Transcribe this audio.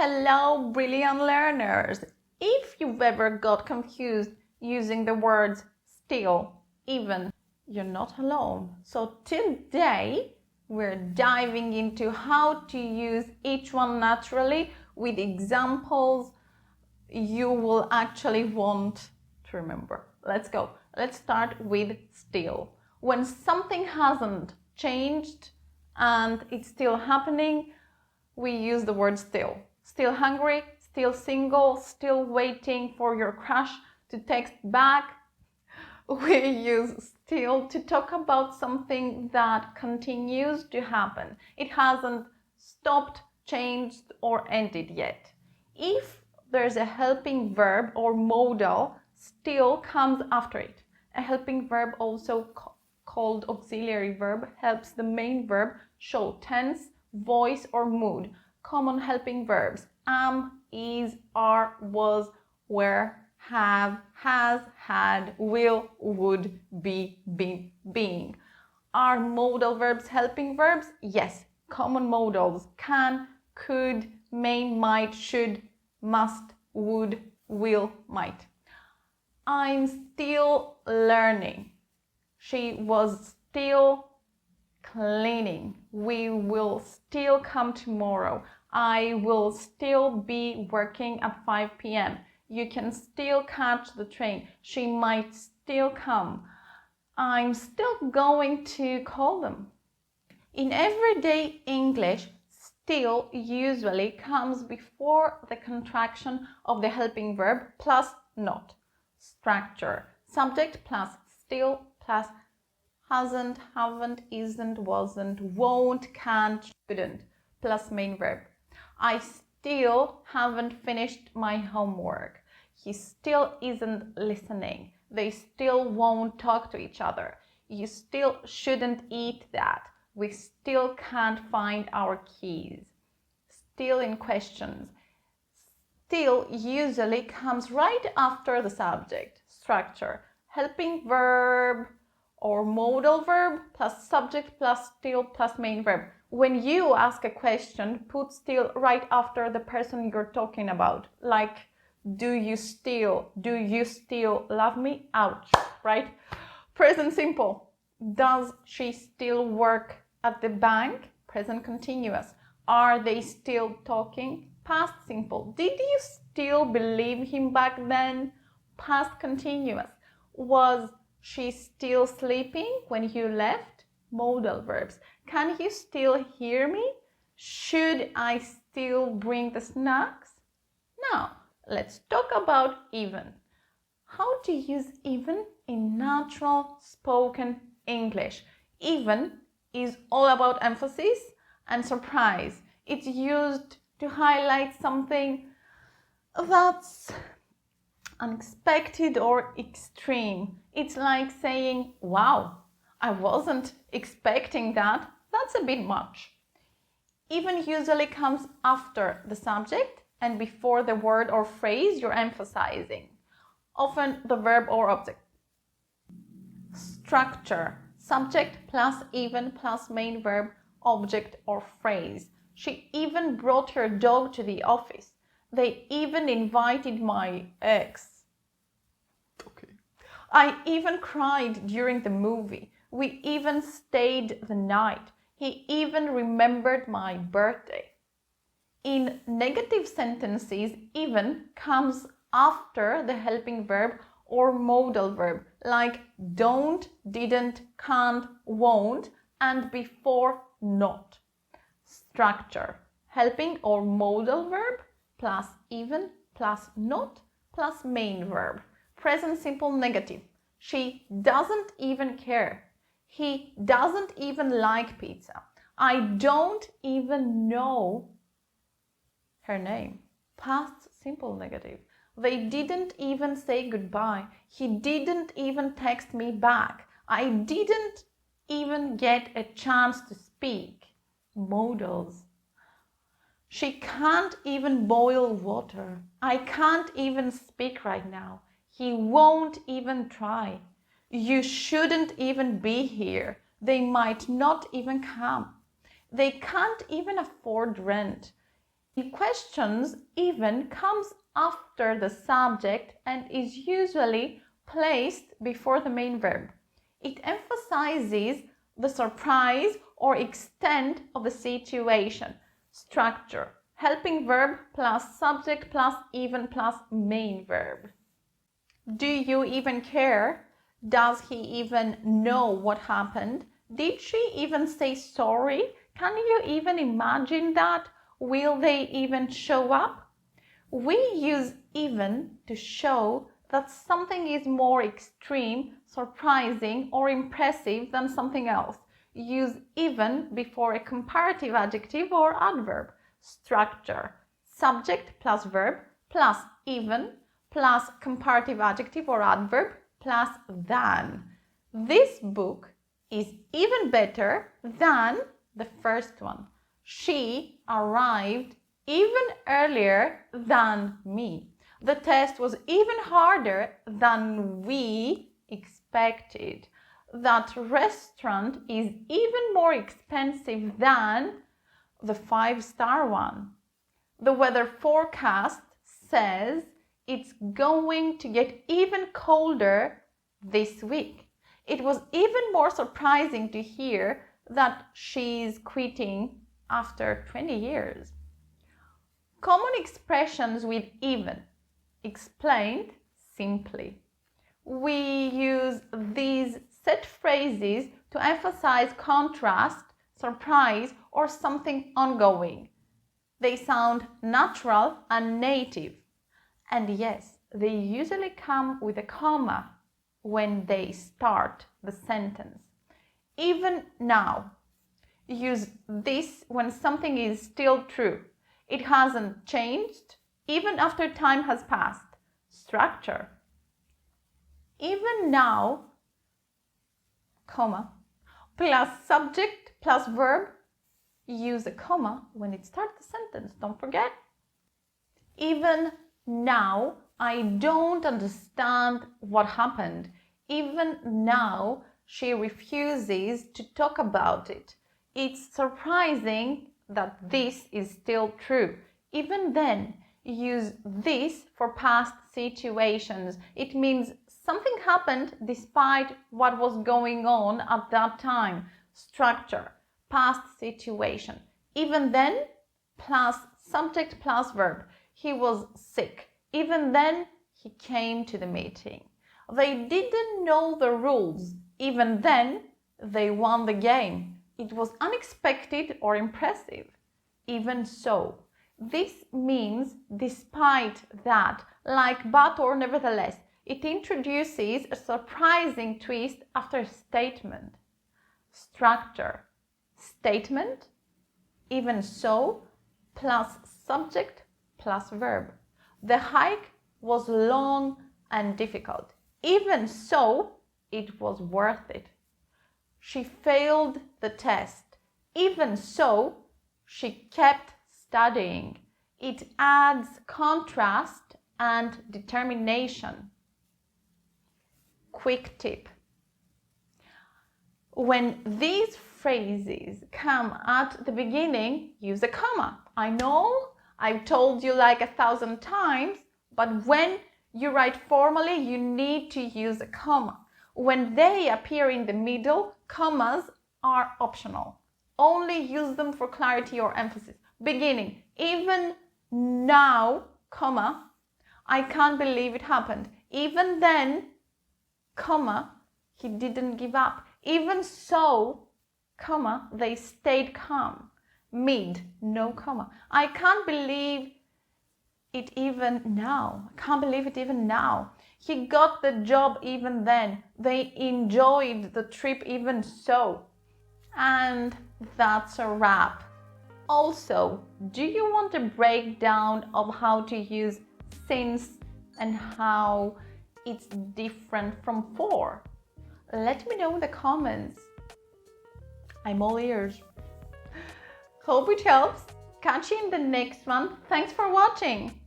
Hello, brilliant learners! If you've ever got confused using the words still, even, you're not alone. So today, we're diving into how to use each one naturally with examples you will actually want to remember. Let's go. Let's start with still. When something hasn't changed and it's still happening, we use the word still. Still hungry, still single, still waiting for your crush to text back. We use still to talk about something that continues to happen. It hasn't stopped, changed, or ended yet. If there's a helping verb or modal, still comes after it. A helping verb, also called auxiliary verb, helps the main verb show tense, voice, or mood. Common helping verbs: am, is, are, was, were, have, has, had, will, would, be, been, being. Are modal verbs helping verbs? Yes. Common modals: can, could, may, might, should, must, would, will, might. I'm still learning. She was still cleaning. We will still come tomorrow. I will still be working at 5 p.m. You can still catch the train. She might still come. I'm still going to call them. In everyday English, still usually comes before the contraction of the helping verb plus not. Structure: subject plus still plus hasn't, haven't, isn't, wasn't, won't, can't, shouldn't, plus main verb. I still haven't finished my homework. He still isn't listening. They still won't talk to each other. You still shouldn't eat that. We still can't find our keys. Still in questions. Still usually comes right after the subject. Structure: helping verb or modal verb plus subject plus still plus main verb. When you ask a question, put still right after the person you're talking about. Like, do you still love me? Ouch, right? Present simple: does she still work at the bank? Present continuous: are they still talking? Past simple: did you still believe him back then? Past continuous: was she still sleeping when you left? Modal verbs: can you still hear me? Should I still bring the snacks? Now, let's talk about even. How to use even in natural spoken English. Even is all about emphasis and surprise. It's used to highlight something that's unexpected or extreme. It's like saying, wow, I wasn't expecting that. That's a bit much. Even usually comes after the subject and before the word or phrase you're emphasizing, often the verb or object. Structure: subject plus even plus main verb, object or phrase. She even brought her dog to the office. They even invited my ex. Okay. I even cried during the movie. We even stayed the night. He even remembered my birthday. In negative sentences, even comes after the helping verb or modal verb, like don't, didn't, can't, won't, and before not. Structure: helping or modal verb plus even plus not plus main verb. Present simple negative: she doesn't even care. He doesn't even like pizza. I don't even know her name. Past simple negative: they didn't even say goodbye. He didn't even text me back. I didn't even get a chance to speak. Modals: she can't even boil water. I can't even speak right now. He won't even try. You shouldn't even be here. They might not even come. They can't even afford rent. In questions, even comes after the subject and is usually placed before the main verb. It emphasizes the surprise or extent of the situation. Structure: helping verb plus subject plus even plus main verb. Do you even care? Does he even know what happened? Did she even say sorry? Can you even imagine that? Will they even show up? We use even to show that something is more extreme, surprising, or impressive than something else. Use even before a comparative adjective or adverb. Structure: subject plus verb plus even plus comparative adjective or adverb plus than. This book is even better than the first one. She arrived even earlier than me. The test was even harder than we expected. That restaurant is even more expensive than the 5-star one. The weather forecast says it's going to get even colder this week. It was even more surprising to hear that she's quitting after 20 years. Common expressions with even. Explained simply. We use these set phrases to emphasize contrast, surprise, or something ongoing. They sound natural and native. And yes, they usually come with a comma when they start the sentence. Even now. Use this when something is still true. It hasn't changed even after time has passed. Structure: even now, comma, plus subject plus verb. Use a comma when it starts the sentence, don't forget. Even now, I don't understand what happened. Even now, she refuses to talk about it. It's surprising that this is still true. Even then, use this for past situations. It means something happened despite what was going on at that time. Structure: past situation. Even then plus subject plus verb. He was sick. Even then, he came to the meeting. They didn't know the rules. Even then, they won the game. It was unexpected or impressive. Even so. This means despite that, like but or nevertheless. It introduces a surprising twist after a statement. Structure: statement, even so, plus subject plus verb. The hike was long and difficult. Even so, it was worth it. She failed the test. Even so, she kept studying. It adds contrast and determination. Quick tip. When these phrases come at the beginning, use a comma. I know I've told you like 1,000 times, but when you write formally, you need to use a comma. When they appear in the middle, commas are optional. Only use them for clarity or emphasis. Beginning: even now, comma, I can't believe it happened. Even then, comma, he didn't give up. Even so, comma, they stayed calm. Mid: no comma. I can't believe it even now. I can't believe it even now. He got the job even then. They enjoyed the trip even so. And that's a wrap. Also, do you want a breakdown of how to use since and how it's different from for? Let me know in the comments. I'm all ears. Hope it helps. Catch you in the next one. Thanks for watching.